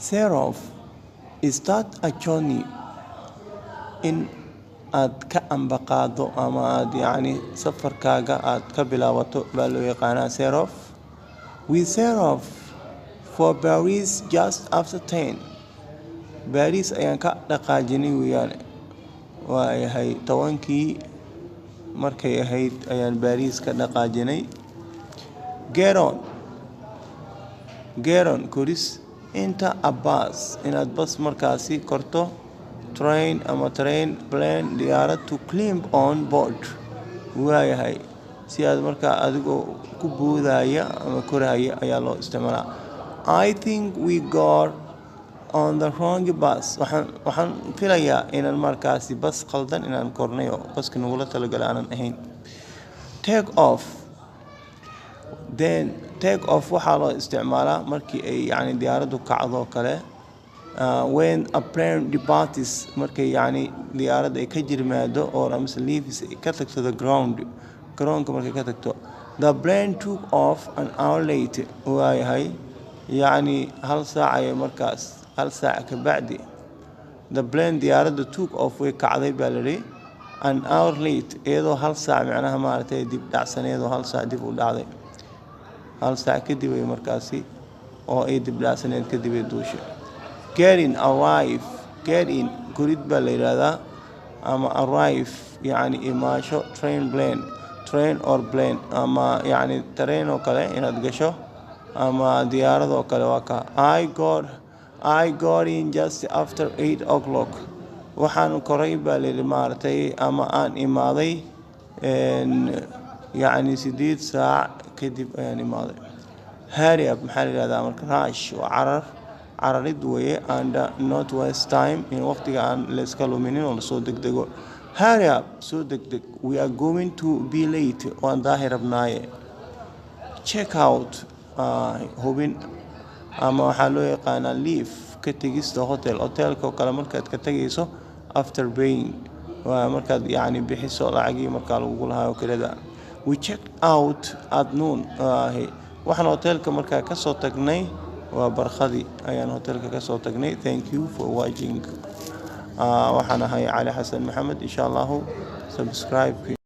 set off start a journey in aad ka ambaqaado ama aad yani safarkaaga aad ka bilaabato baa loo yaqaanaa set off. We set off for Paris just after 10. Paris ayaan ka dhaqaajinay weeyaan. Waa yahay 10kii markay ahayd ayaan Paris ka dhaqaajinay. Get on koris inta a bus inaad bus markaasi korto, train ama train, plane diyaarad to climb on board. Waa yahay si aad markaa adigoo ku boodaya ama koraya ayaa loo isticmaalaa. I think we got on the wrong bus. waxaan filayaa inaan markaasi bas qaldan inaan kornay oo baska nagula talagalay aanan ahayn. Take off waxaa loo isticmaalaa markii ay yani diyaaraddu kacdo kale. When a plane departs markay yani diyaaradda ay ka jirmaado or amase leaves ka tagto the garoonka markay ka tagto. The plane took off an hour later. waa yahay yani hal saac ka bacdi. The plane diyaaradda took off way kacday baa la yidhi an hour late iyadoo hal saac macnaha maaragtay dib dhacsaneedoo hal saac dib u dhacday. hal saac kadib ay markaasi oo ay dib dhacsaneed kadib ay duushay. Get in korid baa la yidhahdaa ama arrive yani imaasho. Train or plane ama yani tareen oo kale inaad gasho ama diyaarad oo kale waa ka. I got in just after 8 o'clock. waxaan koray baa la yidhi maaragtay ama aan imaaday yani 8 saac kadib ayaan imaaday. Hurry up maxaa la yidhahdaa marka. Rush waa cararid weeye and not waste time in waqtiga aan la iska luminin oo lasoo degdego. Hurry up soo degdeg. We are going to be late waan daahi rabnaaye. Check out hubin ama waxaa loo yaqaanaa leave ka tegista hotelka oo kale markaad ka tegayso after paying waa markaad yani bixiso lacagii markaa lagu lahayo kirada. We checked out at noon. waxaan hotelka markaa ka soo tagnay waa barkhadii ayaan hotelka ka soo tagnay. Thank you for watching. waxaan ahay Cali Xasan Maxamed. insha Allah subscribe